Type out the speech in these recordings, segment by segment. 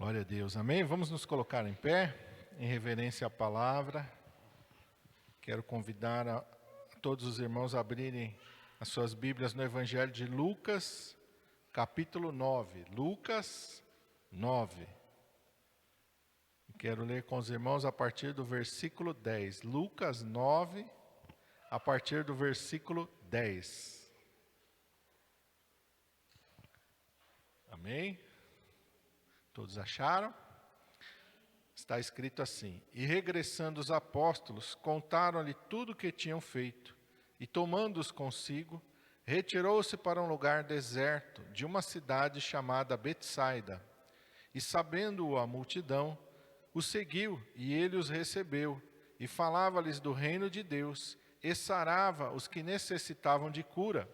Glória a Deus, amém? Vamos nos colocar em pé, em reverência à palavra. Quero convidar a todos os irmãos a abrirem as suas Bíblias no Evangelho de Lucas, capítulo 9. Lucas 9. Quero ler com os irmãos a partir do versículo 10. Lucas 9, a partir do versículo 10. Amém? Todos acharam? Está escrito assim: E regressando os apóstolos, contaram-lhe tudo o que tinham feito, e tomando-os consigo, retirou-se para um lugar deserto, de uma cidade chamada Betsaida. E sabendo-o a multidão, o seguiu, e ele os recebeu, e falava-lhes do reino de Deus, e sarava os que necessitavam de cura.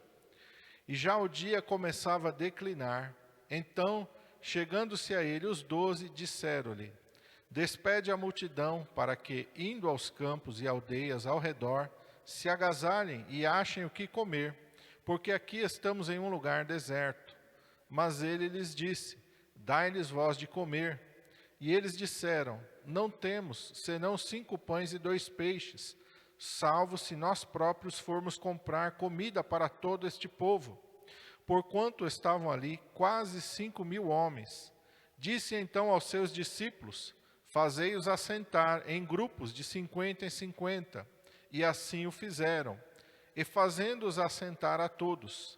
E já o dia começava a declinar. Então, chegando-se a ele os 12, disseram-lhe: Despede a multidão, para que, indo aos campos e aldeias ao redor, se agasalhem e achem o que comer, porque aqui estamos em um lugar deserto. Mas ele lhes disse: Dai-lhes vós de comer. E eles disseram: Não temos, senão 5 pães e 2 peixes, salvo se nós próprios formos comprar comida para todo este povo. Porquanto estavam ali quase 5.000 homens. Disse então aos seus discípulos: Fazei-os assentar em grupos de 50 em 50. E assim o fizeram. E fazendo-os assentar a todos,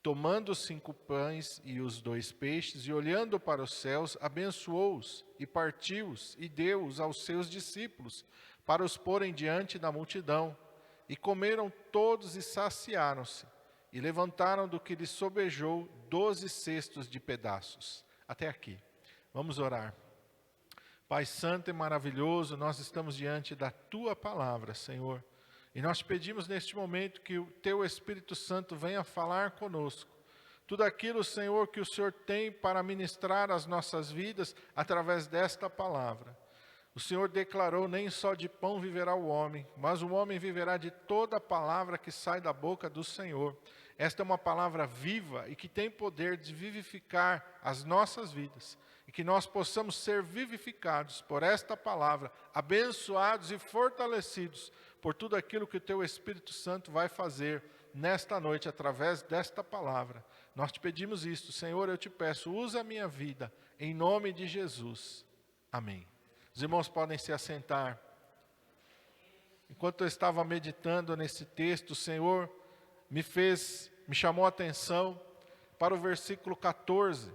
tomando os 5 pães e os 2 peixes, e olhando para os céus, abençoou-os, e partiu-os, e deu-os aos seus discípulos, para os porem diante da multidão. E comeram todos e saciaram-se. E levantaram do que lhes sobejou 12 cestos de pedaços. Até aqui. Vamos orar. Pai santo e maravilhoso, nós estamos diante da Tua palavra, Senhor. E nós pedimos neste momento que o Teu Espírito Santo venha falar conosco. Tudo aquilo, Senhor, que o Senhor tem para ministrar às nossas vidas através desta palavra. O Senhor declarou: nem só de pão viverá o homem, mas o homem viverá de toda a palavra que sai da boca do Senhor. Esta é uma palavra viva e que tem poder de vivificar as nossas vidas. E que nós possamos ser vivificados por esta palavra, abençoados e fortalecidos por tudo aquilo que o Teu Espírito Santo vai fazer nesta noite através desta palavra. Nós te pedimos isto, Senhor, eu te peço, usa a minha vida, em nome de Jesus. Amém. Os irmãos podem se assentar. Enquanto eu estava meditando nesse texto, o Senhor me chamou a atenção para o versículo 14.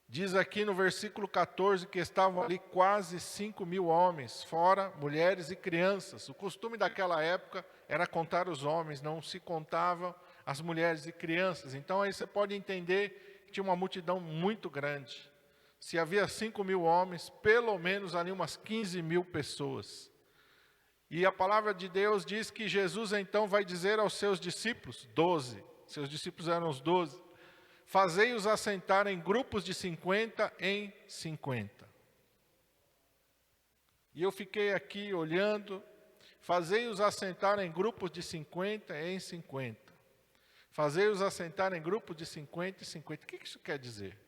Diz aqui no versículo 14 que estavam ali quase 5.000 homens, fora mulheres e crianças. O costume daquela época era contar os homens, não se contavam as mulheres e crianças. Então aí você pode entender que tinha uma multidão muito grande. Se havia 5.000 homens, pelo menos ali umas 15.000 pessoas. E a palavra de Deus diz que Jesus então vai dizer aos seus discípulos, 12, seus discípulos eram os 12, fazei-os assentar em grupos de 50 em 50. E eu fiquei aqui olhando, fazei-os assentar em grupos de 50 em 50. Fazei-os assentar em grupos de 50 em 50. O que isso quer dizer?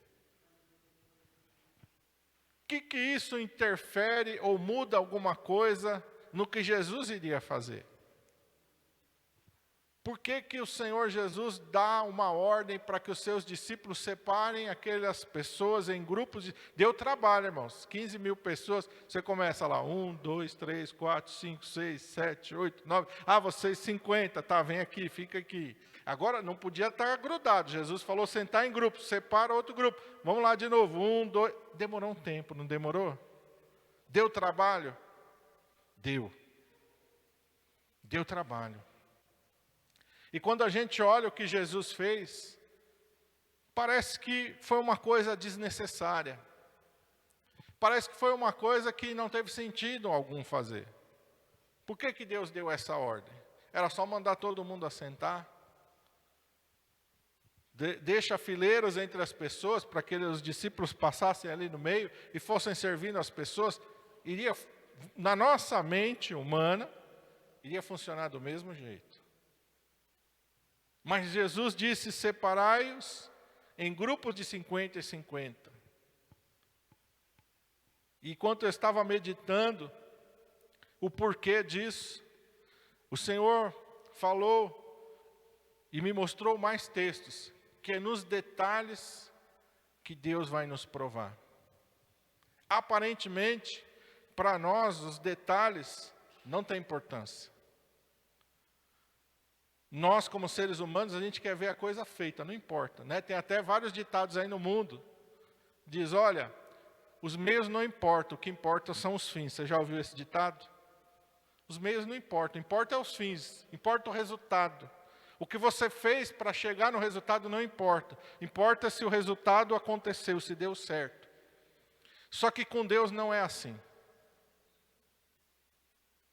O que isso interfere ou muda alguma coisa no que Jesus iria fazer? Por que o Senhor Jesus dá uma ordem para que os seus discípulos separem aquelas pessoas em grupos de... Deu trabalho, irmãos. 15.000 pessoas, você começa lá, 1, 2, 3, 4, 5, 6, 7, 8, 9. Vocês 50, tá, vem aqui, fica aqui. Agora, não podia estar grudado. Jesus falou sentar em grupos, separa outro grupo. Vamos lá de novo, 1, 2. Demorou um tempo, não demorou? Deu trabalho? Deu trabalho. E quando a gente olha o que Jesus fez, parece que foi uma coisa desnecessária. Parece que foi uma coisa que não teve sentido algum fazer. Por que Deus deu essa ordem? Era só mandar todo mundo assentar? Deixa fileiras entre as pessoas para que os discípulos passassem ali no meio e fossem servindo as pessoas? Na nossa mente humana, iria funcionar do mesmo jeito. Mas Jesus disse: separai-os em grupos de 50 e 50. E enquanto eu estava meditando o porquê disso, o Senhor falou e me mostrou mais textos, que é nos detalhes que Deus vai nos provar. Aparentemente, para nós, os detalhes não têm importância. Nós, como seres humanos, a gente quer ver a coisa feita, não importa, né? Tem até vários ditados aí no mundo. Diz, olha, os meios não importam, o que importa são os fins. Você já ouviu esse ditado? Os meios não importam, importa é os fins, importa o resultado. O que você fez para chegar no resultado não importa. Importa se o resultado aconteceu, se deu certo. Só que com Deus não é assim.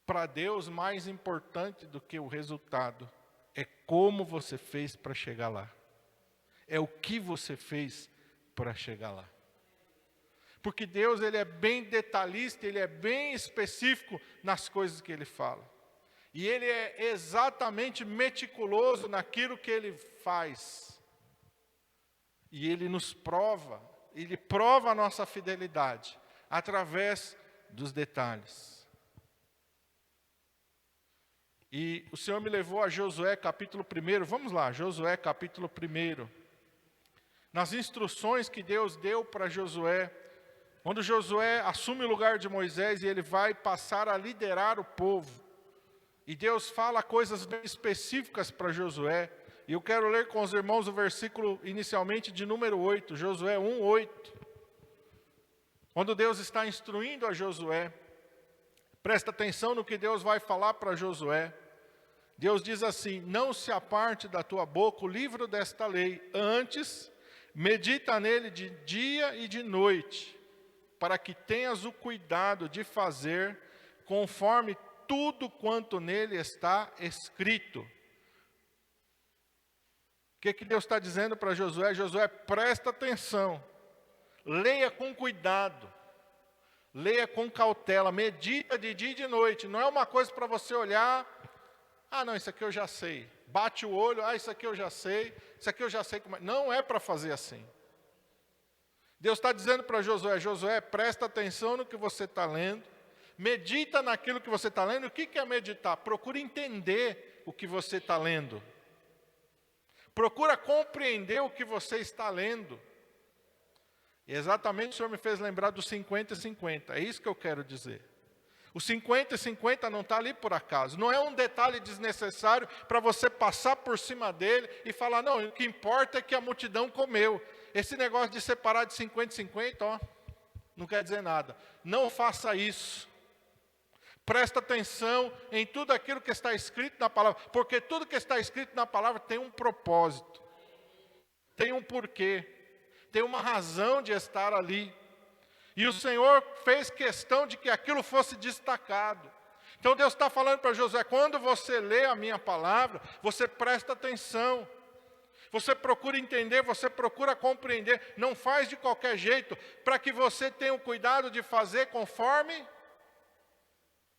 Para Deus, mais importante do que o resultado é como você fez para chegar lá. É o que você fez para chegar lá. Porque Deus, ele é bem detalhista, ele é bem específico nas coisas que ele fala. E ele é exatamente meticuloso naquilo que ele faz. E ele nos prova, ele prova a nossa fidelidade através dos detalhes. E o Senhor me levou a Josué capítulo 1, vamos lá, Josué capítulo 1. Nas instruções que Deus deu para Josué, quando Josué assume o lugar de Moisés e ele vai passar a liderar o povo, e Deus fala coisas bem específicas para Josué, e eu quero ler com os irmãos o versículo inicialmente de número 8, Josué 1:8. Quando Deus está instruindo a Josué, presta atenção no que Deus vai falar para Josué. Deus diz assim: não se aparte da tua boca o livro desta lei, antes medita nele de dia e de noite, para que tenhas o cuidado de fazer conforme tudo quanto nele está escrito. O que Deus está dizendo para Josué? Josué, presta atenção, leia com cuidado, leia com cautela, medita de dia e de noite. Não é uma coisa para você olhar, não, isso aqui eu já sei. Bate o olho, isso aqui eu já sei, isso aqui eu já sei como é. Não é para fazer assim. Deus está dizendo para Josué, Josué, presta atenção no que você está lendo, medita naquilo que você está lendo. O que é meditar? Procura entender o que você está lendo. Procura compreender o que você está lendo. E exatamente o Senhor me fez lembrar dos 50 e 50. É isso que eu quero dizer. O 50 e 50 não está ali por acaso. Não é um detalhe desnecessário para você passar por cima dele e falar, não, o que importa é que a multidão comeu. Esse negócio de separar de 50 e 50, não quer dizer nada. Não faça isso. Presta atenção em tudo aquilo que está escrito na palavra, porque tudo que está escrito na palavra tem um propósito, tem um porquê, tem uma razão de estar ali. E o Senhor fez questão de que aquilo fosse destacado. Então Deus está falando para Josué, quando você lê a minha palavra, você presta atenção. Você procura entender, você procura compreender, não faz de qualquer jeito, para que você tenha o cuidado de fazer conforme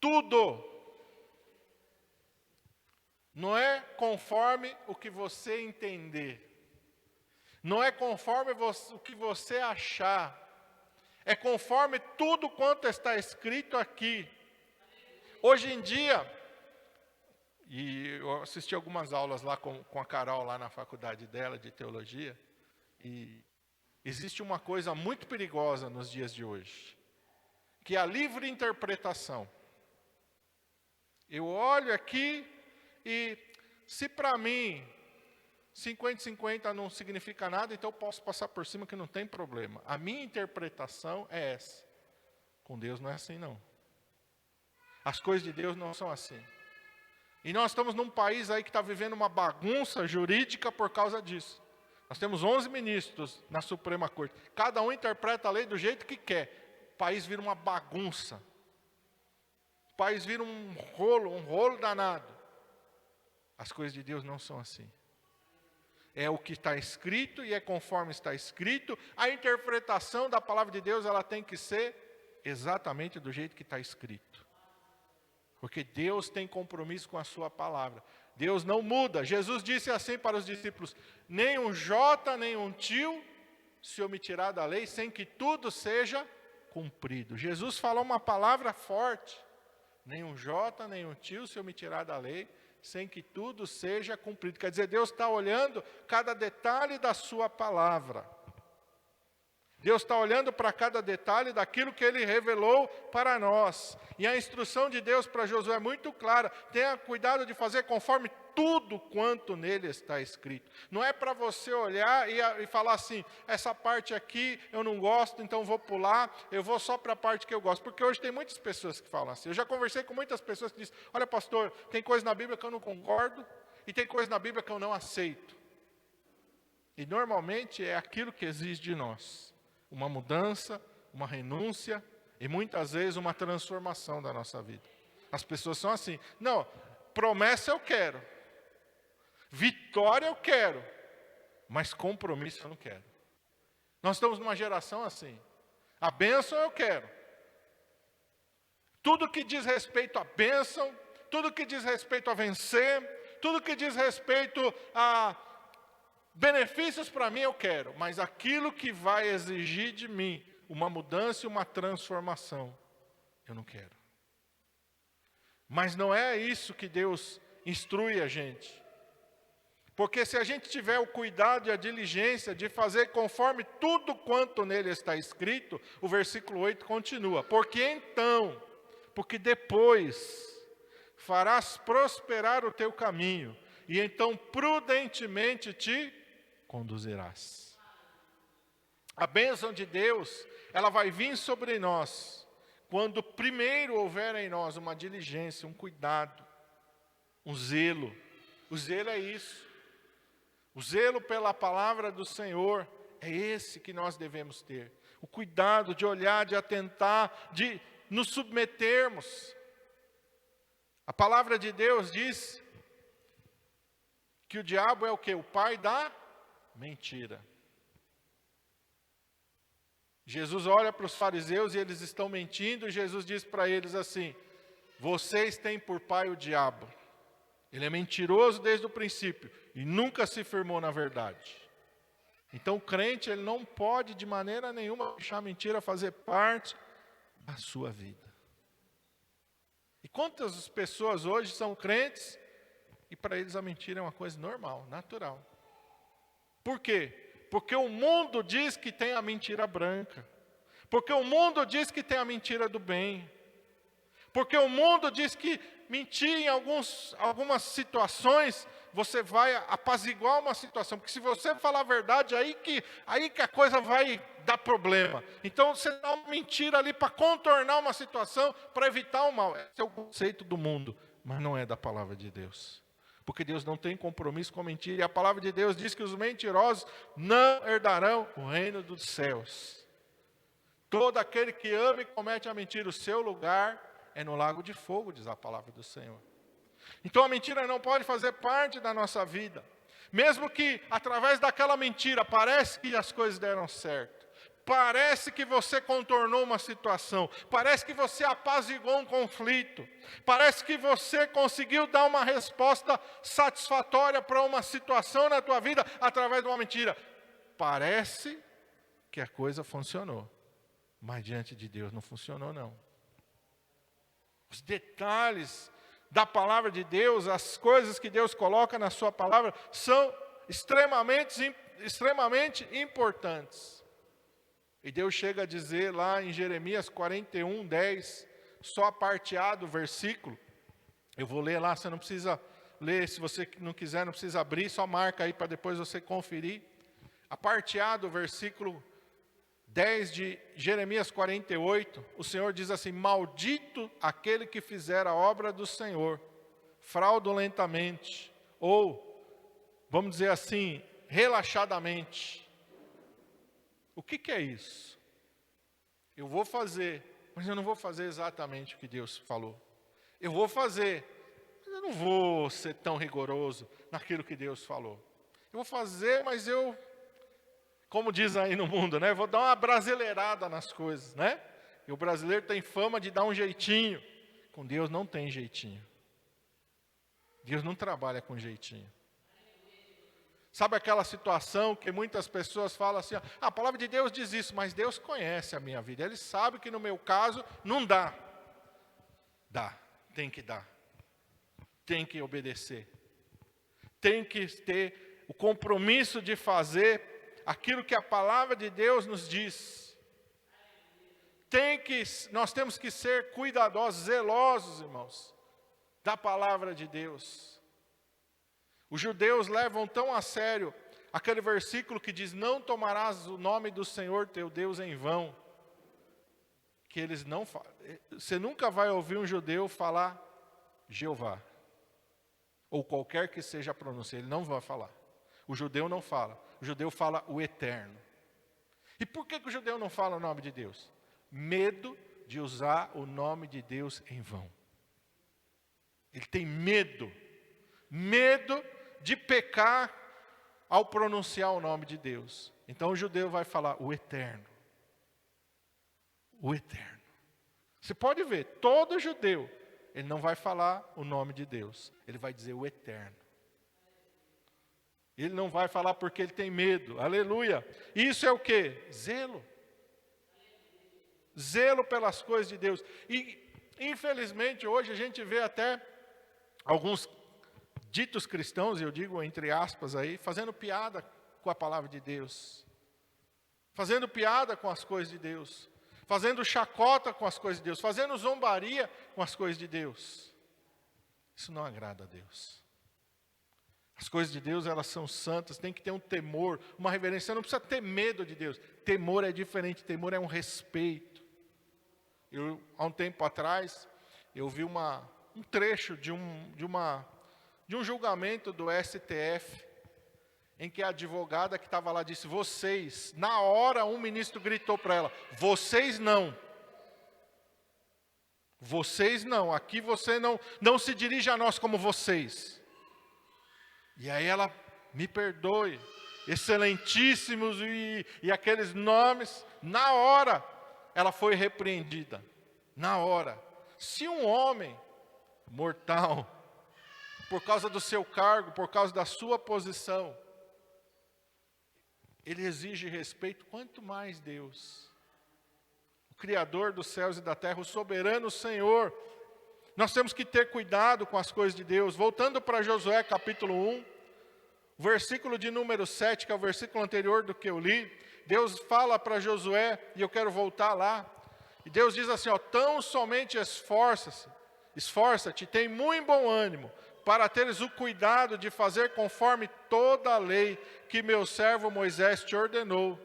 tudo. Não é conforme o que você entender. Não é conforme o que você achar. É conforme tudo quanto está escrito aqui. Hoje em dia, e eu assisti algumas aulas lá com a Carol, lá na faculdade dela de teologia, e existe uma coisa muito perigosa nos dias de hoje, que é a livre interpretação. Eu olho aqui e, se para mim 50-50 não significa nada, então eu posso passar por cima que não tem problema. A minha interpretação é essa. Com Deus não é assim, não. As coisas de Deus não são assim. E nós estamos num país aí que está vivendo uma bagunça jurídica por causa disso. Nós temos 11 ministros na Suprema Corte. Cada um interpreta a lei do jeito que quer. O país vira uma bagunça. O país vira um rolo danado. As coisas de Deus não são assim. É o que está escrito e é conforme está escrito. A interpretação da palavra de Deus, ela tem que ser exatamente do jeito que está escrito. Porque Deus tem compromisso com a sua palavra. Deus não muda. Jesus disse assim para os discípulos, nem um jota, nem um tio se omitirá da lei, sem que tudo seja cumprido. Jesus falou uma palavra forte: nenhum jota, nenhum tio se eu me tirar da lei, sem que tudo seja cumprido. Quer dizer, Deus está olhando cada detalhe da sua palavra. Deus está olhando para cada detalhe daquilo que Ele revelou para nós. E a instrução de Deus para Josué é muito clara: tenha cuidado de fazer conforme tudo quanto nele está escrito. Não é para você olhar e falar assim: essa parte aqui eu não gosto, então vou pular, eu vou só para a parte que eu gosto. Porque hoje tem muitas pessoas que falam assim. Eu já conversei com muitas pessoas que dizem: olha, pastor, tem coisa na Bíblia que eu não concordo e tem coisa na Bíblia que eu não aceito. E normalmente é aquilo que exige de nós: uma mudança, uma renúncia e muitas vezes uma transformação da nossa vida. As pessoas são assim: não, promessa eu quero, vitória eu quero, mas compromisso eu não quero. Nós estamos numa geração assim: a bênção eu quero, tudo que diz respeito à bênção, tudo que diz respeito a vencer, tudo que diz respeito a benefícios para mim eu quero, mas aquilo que vai exigir de mim uma mudança e uma transformação, eu não quero. Mas não é isso que Deus instrui a gente. Porque se a gente tiver o cuidado e a diligência de fazer conforme tudo quanto nele está escrito, o versículo 8 continua: porque depois farás prosperar o teu caminho, e então prudentemente te conduzirás. A bênção de Deus, ela vai vir sobre nós quando primeiro houver em nós uma diligência, um cuidado, um zelo. O zelo é isso. O zelo pela palavra do Senhor é esse que nós devemos ter. O cuidado de olhar, de atentar, de nos submetermos. A palavra de Deus diz que o diabo é o quê? O pai da mentira. Jesus olha para os fariseus e eles estão mentindo, e Jesus diz para eles assim: vocês têm por pai o diabo. Ele é mentiroso desde o princípio e nunca se firmou na verdade. Então o crente, ele não pode de maneira nenhuma deixar a mentira fazer parte da sua vida. E quantas pessoas hoje são crentes e para eles a mentira é uma coisa normal, natural. Por quê? Porque o mundo diz que tem a mentira branca. Porque o mundo diz que tem a mentira do bem. Porque o mundo diz que mentir em algumas situações, você vai apaziguar uma situação. Porque se você falar a verdade, aí que a coisa vai dar problema. Então você dá uma mentira ali para contornar uma situação, para evitar o mal. Esse é o conceito do mundo, mas não é da palavra de Deus. Porque Deus não tem compromisso com a mentira. E a palavra de Deus diz que os mentirosos não herdarão o reino dos céus. Todo aquele que ama e comete a mentira, o seu lugar é no lago de fogo, diz a palavra do Senhor. Então a mentira não pode fazer parte da nossa vida. Mesmo que através daquela mentira parece que as coisas deram certo. Parece que você contornou uma situação, parece que você apaziguou um conflito, parece que você conseguiu dar uma resposta satisfatória para uma situação na tua vida através de uma mentira. Parece que a coisa funcionou, mas diante de Deus não funcionou não. Os detalhes da palavra de Deus, as coisas que Deus coloca na sua palavra são extremamente importantes. E Deus chega a dizer lá em Jeremias 41, 10, só a parte A do versículo. Eu vou ler lá, você não precisa ler, se você não quiser, não precisa abrir, só marca aí para depois você conferir. A parte A do versículo 10 de Jeremias 48, o Senhor diz assim: maldito aquele que fizer a obra do Senhor fraudulentamente, ou, vamos dizer assim, relaxadamente. O que é isso? Eu vou fazer, mas eu não vou fazer exatamente o que Deus falou. Eu vou fazer, mas eu não vou ser tão rigoroso naquilo que Deus falou. Eu vou fazer, mas eu, como diz aí no mundo, né? Vou dar uma brasileirada nas coisas, né? E o brasileiro tem fama de dar um jeitinho. Com Deus não tem jeitinho. Deus não trabalha com jeitinho. Sabe aquela situação que muitas pessoas falam assim, a palavra de Deus diz isso, mas Deus conhece a minha vida. Ele sabe que no meu caso não dá. Dá, tem que dar. Tem que obedecer. Tem que ter o compromisso de fazer aquilo que a palavra de Deus nos diz. Nós temos que ser cuidadosos, zelosos, irmãos, da palavra de Deus. Os judeus levam tão a sério aquele versículo que diz, não tomarás o nome do Senhor teu Deus em vão, que eles não falam. Você nunca vai ouvir um judeu falar Jeová, ou qualquer que seja a pronúncia, ele não vai falar. O judeu não fala, o judeu fala o Eterno. E por que o judeu não fala o nome de Deus? Medo de usar o nome de Deus em vão. Ele tem medo de pecar ao pronunciar o nome de Deus. Então o judeu vai falar o Eterno. O Eterno. Você pode ver, todo judeu, ele não vai falar o nome de Deus. Ele vai dizer o Eterno. Ele não vai falar porque ele tem medo. Aleluia. Isso é o quê? Zelo. Zelo pelas coisas de Deus. E, infelizmente, hoje a gente vê até alguns ditos cristãos, eu digo entre aspas aí, fazendo piada com a palavra de Deus. Fazendo piada com as coisas de Deus. Fazendo chacota com as coisas de Deus. Fazendo zombaria com as coisas de Deus. Isso não agrada a Deus. As coisas de Deus, elas são santas, tem que ter um temor, uma reverência. Você não precisa ter medo de Deus. Temor é diferente, temor é um respeito. Há um tempo atrás, eu vi um trecho de um julgamento do STF, em que a advogada que estava lá disse, vocês, na hora um ministro gritou para ela, vocês não. Vocês não, aqui você não se dirige a nós como vocês. E aí ela, me perdoe, excelentíssimos e aqueles nomes, na hora ela foi repreendida. Na hora. Se um homem mortal, por causa do seu cargo, por causa da sua posição, ele exige respeito, quanto mais Deus, o Criador dos céus e da terra, o soberano Senhor. Nós temos que ter cuidado com as coisas de Deus. Voltando para Josué capítulo 1, versículo de número 7, que é o versículo anterior do que eu li, Deus fala para Josué, e eu quero voltar lá, e Deus diz assim, tão somente esforça-te, tem muito bom ânimo, para teres o cuidado de fazer conforme toda a lei que meu servo Moisés te ordenou.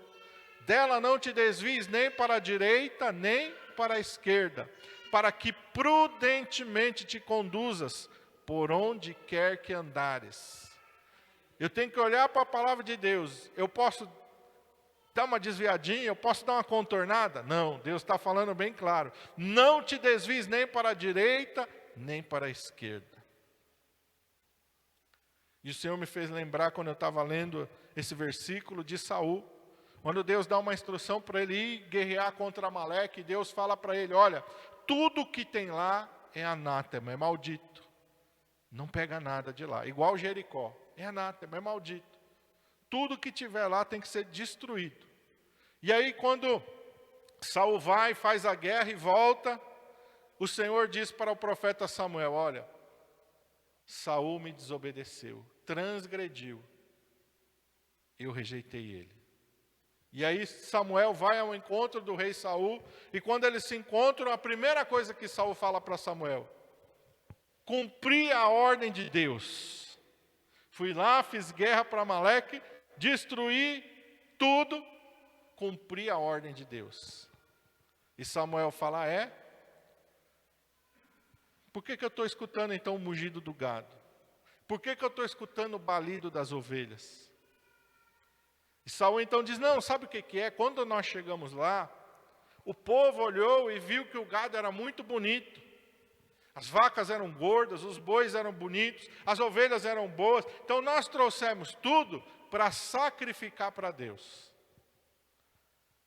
Dela não te desvies nem para a direita, nem para a esquerda, para que prudentemente te conduzas por onde quer que andares. Eu tenho que olhar para a palavra de Deus. Eu posso dar uma desviadinha, eu posso dar uma contornada? Não, Deus está falando bem claro. Não te desvies nem para a direita, nem para a esquerda. E o Senhor me fez lembrar, quando eu estava lendo esse versículo, de Saul. Quando Deus dá uma instrução para ele ir guerrear contra Amaleque, Deus fala para ele, olha, tudo que tem lá é anátema, é maldito. Não pega nada de lá, igual Jericó, é anátema, é maldito. Tudo que tiver lá tem que ser destruído. E aí quando Saul vai, faz a guerra e volta, o Senhor diz para o profeta Samuel, olha, Saul me desobedeceu, transgrediu, eu rejeitei ele. E aí Samuel vai ao encontro do rei Saul, e quando eles se encontram, a primeira coisa que Saul fala para Samuel, cumpri a ordem de Deus. Fui lá, fiz guerra para Amaleque, destruí tudo, cumpri a ordem de Deus. E Samuel fala, por que eu estou escutando então o mugido do gado? Por que eu estou escutando o balido das ovelhas? E Saul então diz, não, sabe o que é? Quando nós chegamos lá, o povo olhou e viu que o gado era muito bonito. As vacas eram gordas, os bois eram bonitos, as ovelhas eram boas. Então nós trouxemos tudo para sacrificar para Deus.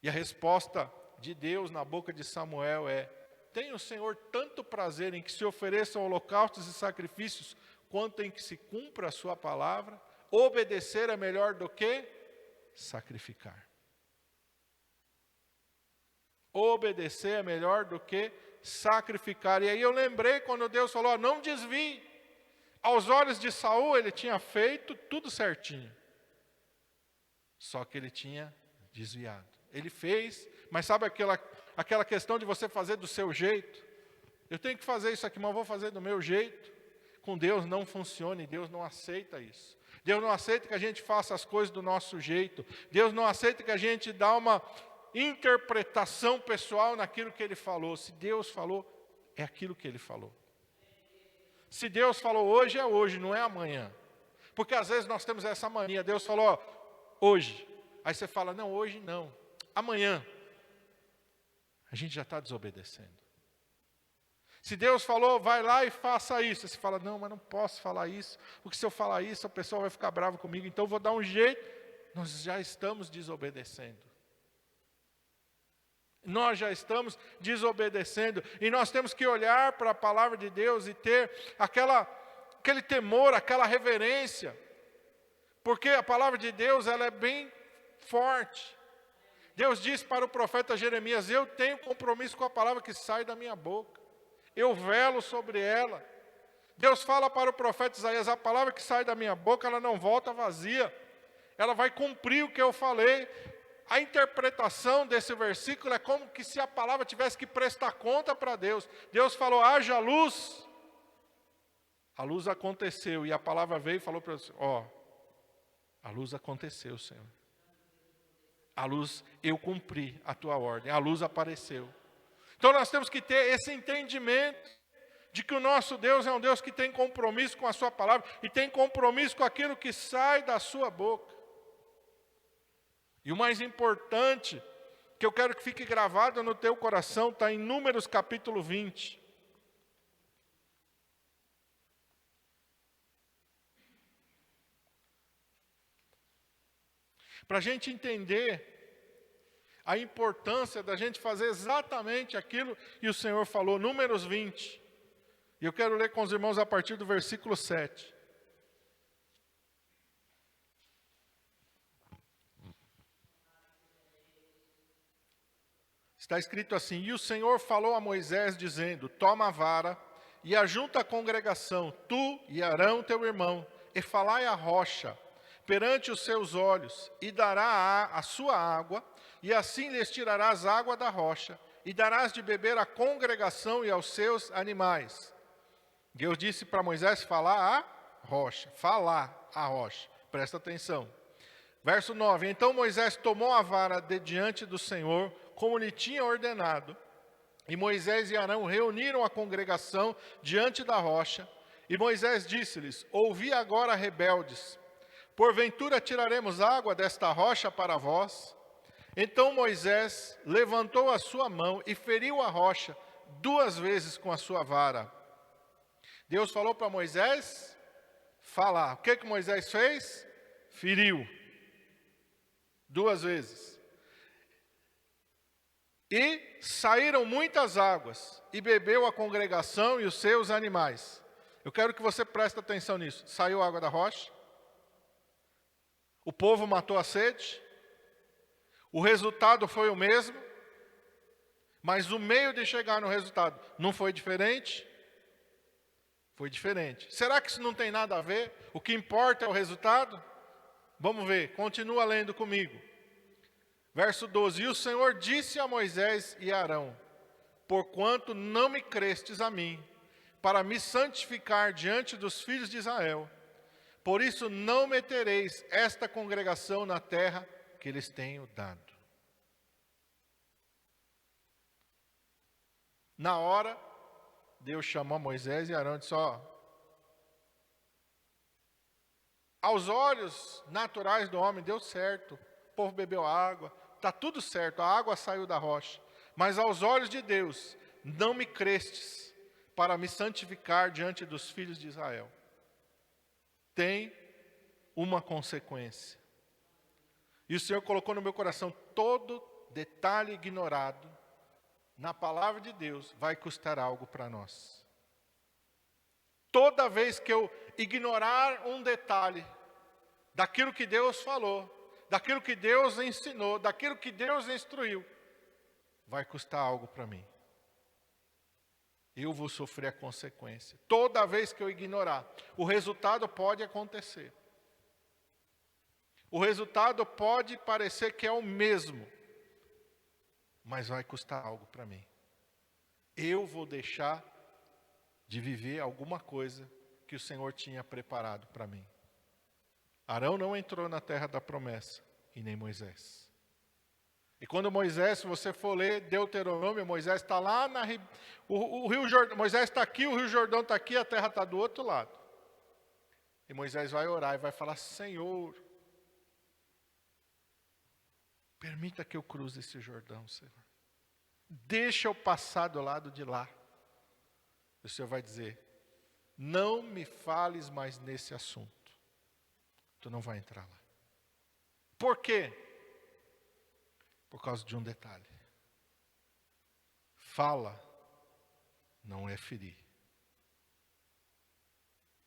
E a resposta de Deus na boca de Samuel é, tem o Senhor tanto prazer em que se ofereçam holocaustos e sacrifícios, quanto em que se cumpra a sua palavra? Obedecer é melhor do que sacrificar. Obedecer é melhor do que sacrificar. E aí eu lembrei quando Deus falou, não desvie. Aos olhos de Saul ele tinha feito tudo certinho. Só que ele tinha desviado. Ele fez, mas sabe aquela questão de você fazer do seu jeito? Eu tenho que fazer isso aqui, mas eu vou fazer do meu jeito. Com Deus não funciona e Deus não aceita isso. Deus não aceita que a gente faça as coisas do nosso jeito. Deus não aceita que a gente dê uma interpretação pessoal naquilo que Ele falou. Se Deus falou, é aquilo que Ele falou. Se Deus falou hoje, é hoje, não é amanhã. Porque às vezes nós temos essa mania. Deus falou, ó, hoje. Aí você fala, não, hoje não. Amanhã. A gente já está desobedecendo. Se Deus falou, vai lá e faça isso. Você fala, não, mas não posso falar isso. Porque se eu falar isso, a pessoa vai ficar brava comigo. Então eu vou dar um jeito. Nós já estamos desobedecendo. Nós já estamos desobedecendo. E nós temos que olhar para a palavra de Deus e ter aquele temor, aquela reverência. Porque a palavra de Deus, ela é bem forte. Deus disse para o profeta Jeremias, eu tenho compromisso com a palavra que sai da minha boca. Eu velo sobre ela. Deus fala para o profeta Isaías, a palavra que sai da minha boca, ela não volta vazia. Ela vai cumprir o que eu falei. A interpretação desse versículo é como que se a palavra tivesse que prestar conta para Deus. Deus falou, haja luz. A luz aconteceu. E a palavra veio e falou para você, ó, a luz aconteceu, Senhor. A luz, eu cumpri a tua ordem. A luz apareceu. Então nós temos que ter esse entendimento de que o nosso Deus é um Deus que tem compromisso com a sua palavra e tem compromisso com aquilo que sai da sua boca. E o mais importante, que eu quero que fique gravado no teu coração, está em Números capítulo 20. Para a gente entender a importância da gente fazer exatamente aquilo que o Senhor falou, Números 20. E eu quero ler com os irmãos a partir do versículo 7. Está escrito assim, e o Senhor falou a Moisés dizendo, toma a vara e ajunta a congregação, tu e Arão teu irmão, e falai a rocha perante os seus olhos, e dará a sua água, e assim lhes tirarás água da rocha, e darás de beber à congregação e aos seus animais. Deus disse para Moisés falar a rocha, presta atenção. Verso 9, então Moisés tomou a vara de diante do Senhor, como lhe tinha ordenado, e Moisés e Arão reuniram a congregação diante da rocha, e Moisés disse-lhes, ouvi agora, rebeldes, porventura tiraremos água desta rocha para vós? Então Moisés levantou a sua mão e feriu a rocha 2 vezes com a sua vara. Deus falou para Moisés falar. O que Moisés fez? Feriu 2 vezes. E saíram muitas águas, e bebeu a congregação e os seus animais. Eu quero que você preste atenção nisso. Saiu água da rocha. O povo matou a sede. O resultado foi o mesmo. Mas o meio de chegar no resultado não foi diferente? Foi diferente. Será que isso não tem nada a ver? O que importa é o resultado? Vamos ver, continua lendo comigo. Verso 12, e o Senhor disse a Moisés e a Arão, porquanto não me crestes a mim, para me santificar diante dos filhos de Israel, por isso não metereis esta congregação na terra que lhes tenho dado. Na hora, Deus chamou Moisés e Arão e disse, ó, aos olhos naturais do homem deu certo, o povo bebeu água, está tudo certo, a água saiu da rocha, mas aos olhos de Deus, não me crestes para me santificar diante dos filhos de Israel. Tem uma consequência. E o Senhor colocou no meu coração todo detalhe ignorado na palavra de Deus vai custar algo para nós. Toda vez que eu ignorar um detalhe daquilo que Deus falou, daquilo que Deus ensinou, daquilo que Deus instruiu, vai custar algo para mim. Eu vou sofrer a consequência. Toda vez que eu ignorar, o resultado pode acontecer. O resultado pode parecer que é o mesmo, mas vai custar algo para mim. Eu vou deixar de viver alguma coisa que o Senhor tinha preparado para mim. Arão não entrou na terra da promessa, e nem Moisés. E quando Moisés, se você for ler Deuteronômio, Moisés está lá o Rio Jordão, Moisés está aqui, o Rio Jordão está aqui, a terra está do outro lado. E Moisés vai orar e vai falar: Senhor, permita que eu cruze esse Jordão, Senhor. Deixa eu passar do lado de lá. O Senhor vai dizer: não me fales mais nesse assunto. Tu não vai entrar lá. Por quê? Por causa de um detalhe. Fala não é ferir.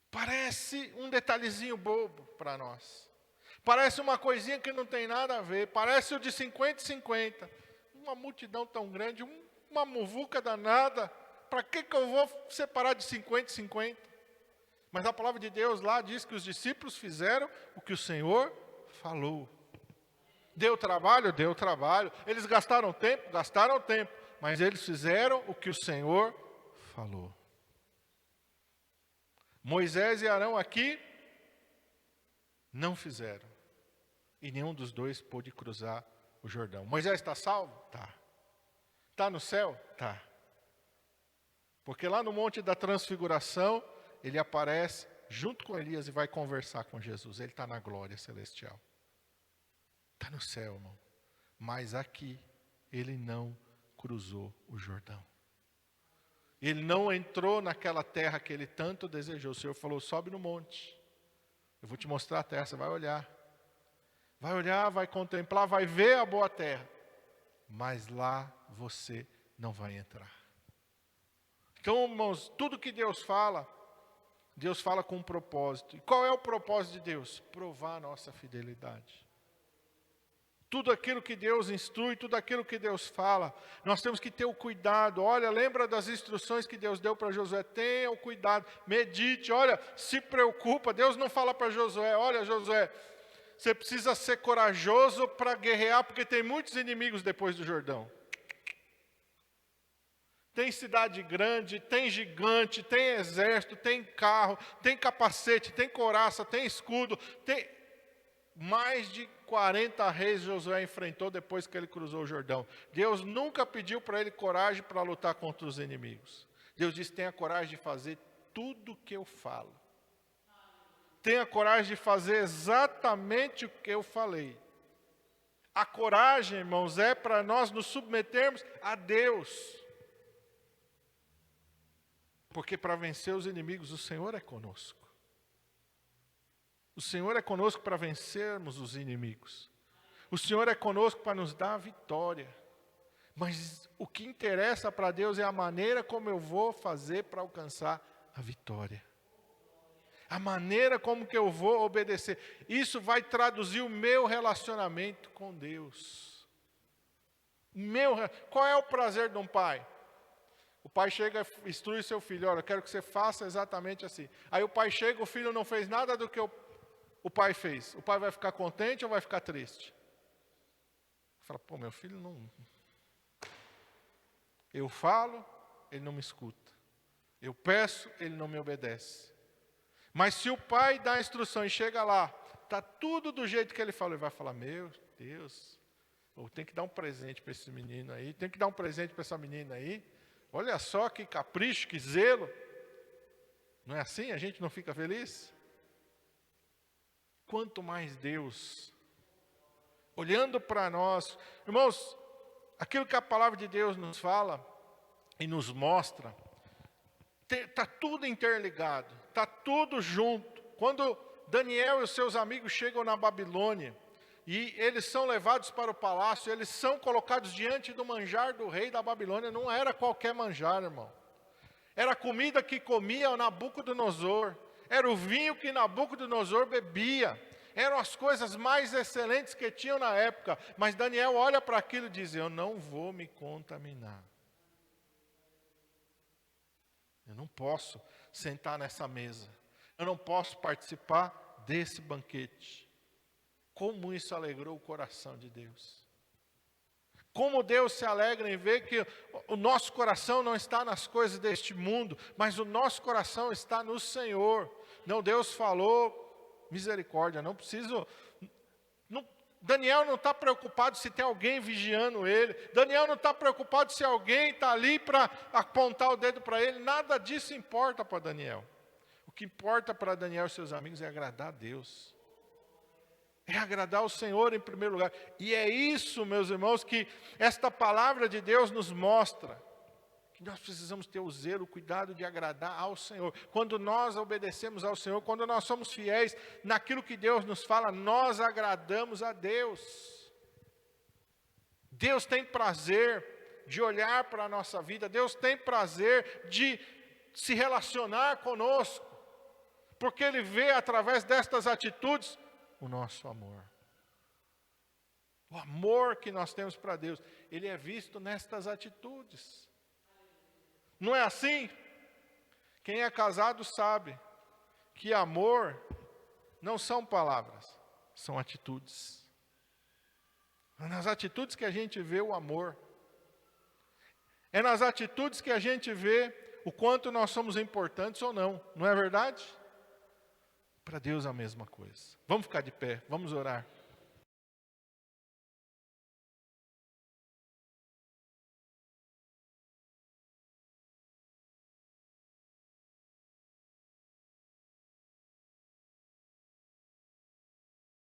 Parece um detalhezinho bobo para nós. Parece uma coisinha que não tem nada a ver. Parece o de 50 e 50. Uma multidão tão grande, uma muvuca danada. Para que eu vou separar de 50 e 50? Mas a palavra de Deus lá diz que os discípulos fizeram o que o Senhor falou. Deu trabalho? Deu trabalho. Eles gastaram tempo? Gastaram tempo. Mas eles fizeram o que o Senhor falou. Moisés e Arão aqui não fizeram. E nenhum dos dois pôde cruzar o Jordão. Moisés está salvo? Tá. Está no céu? Tá. Porque lá no Monte da Transfiguração, ele aparece junto com Elias e vai conversar com Jesus. Ele está na glória celestial. Está no céu, irmão. Mas aqui, ele não cruzou o Jordão. Ele não entrou naquela terra que ele tanto desejou. O Senhor falou: sobe no monte. Eu vou te mostrar a terra, você vai olhar. Vai olhar, vai contemplar, vai ver a boa terra. Mas lá você não vai entrar. Então, irmãos, tudo que Deus fala com um propósito. E qual é o propósito de Deus? Provar a nossa fidelidade. Tudo aquilo que Deus instrui, tudo aquilo que Deus fala, nós temos que ter o cuidado. Olha, lembra das instruções que Deus deu para Josué? Tenha o cuidado, medite, olha, se preocupa. Deus não fala para Josué: olha, Josué, você precisa ser corajoso para guerrear, porque tem muitos inimigos depois do Jordão. Tem cidade grande, tem gigante, tem exército, tem carro, tem capacete, tem couraça, tem escudo, tem mais de 40 reis Josué enfrentou depois que ele cruzou o Jordão. Deus nunca pediu para ele coragem para lutar contra os inimigos. Deus disse: tenha coragem de fazer tudo o que eu falo. Tenha coragem de fazer exatamente o que eu falei. A coragem, irmãos, é para nós nos submetermos a Deus. Porque para vencer os inimigos, o Senhor é conosco. O Senhor é conosco para vencermos os inimigos. O Senhor é conosco para nos dar a vitória. Mas o que interessa para Deus é a maneira como eu vou fazer para alcançar a vitória. A maneira como que eu vou obedecer. Isso vai traduzir o meu relacionamento com Deus. Qual é o prazer de um pai? O pai chega e instrui seu filho: olha, eu quero que você faça exatamente assim. Aí o pai chega, o filho não fez nada do que o pai fez. O pai vai ficar contente ou vai ficar triste? Fala: pô, meu filho não... Eu falo, ele não me escuta. Eu peço, ele não me obedece. Mas se o pai dá a instrução e chega lá, está tudo do jeito que ele falou, ele vai falar: meu Deus, eu tenho que dar um presente para esse menino aí, tenho que dar um presente para essa menina aí. Olha só que capricho, que zelo. Não é assim? A gente não fica feliz? Quanto mais Deus, olhando para nós. Irmãos, aquilo que a palavra de Deus nos fala e nos mostra, está tudo interligado, está tudo junto. Quando Daniel e os seus amigos chegam na Babilônia, e eles são levados para o palácio, eles são colocados diante do manjar do rei da Babilônia. Não era qualquer manjar, irmão. Era a comida que comia Nabucodonosor. Era o vinho que Nabucodonosor bebia. eram as coisas mais excelentes que tinham na época. Mas Daniel olha para aquilo e diz: eu não vou me contaminar. Eu não posso sentar nessa mesa. Eu não posso participar desse banquete. Como isso alegrou o coração de Deus. Como Deus se alegra em ver que o nosso coração não está nas coisas deste mundo, mas o nosso coração está no Senhor. Não, Deus falou, misericórdia, não preciso... Daniel não está preocupado se tem alguém vigiando ele. Daniel não está preocupado se alguém está ali para apontar o dedo para ele. Nada disso importa para Daniel. O que importa para Daniel e seus amigos é agradar a Deus. É agradar o Senhor em primeiro lugar. E é isso, meus irmãos, que esta palavra de Deus nos mostra. Que nós precisamos ter o zelo, o cuidado de agradar ao Senhor. Quando nós obedecemos ao Senhor, quando nós somos fiéis naquilo que Deus nos fala, nós agradamos a Deus. Deus tem prazer de olhar para a nossa vida. Deus tem prazer de se relacionar conosco. Porque Ele vê através destas atitudes o nosso amor. O amor que nós temos para Deus, ele é visto nestas atitudes. Não é assim? Quem é casado sabe que amor não são palavras, são atitudes. É nas atitudes que a gente vê o amor. É nas atitudes que a gente vê o quanto nós somos importantes ou não. Não é verdade? Para Deus a mesma coisa. Vamos ficar de pé, vamos orar.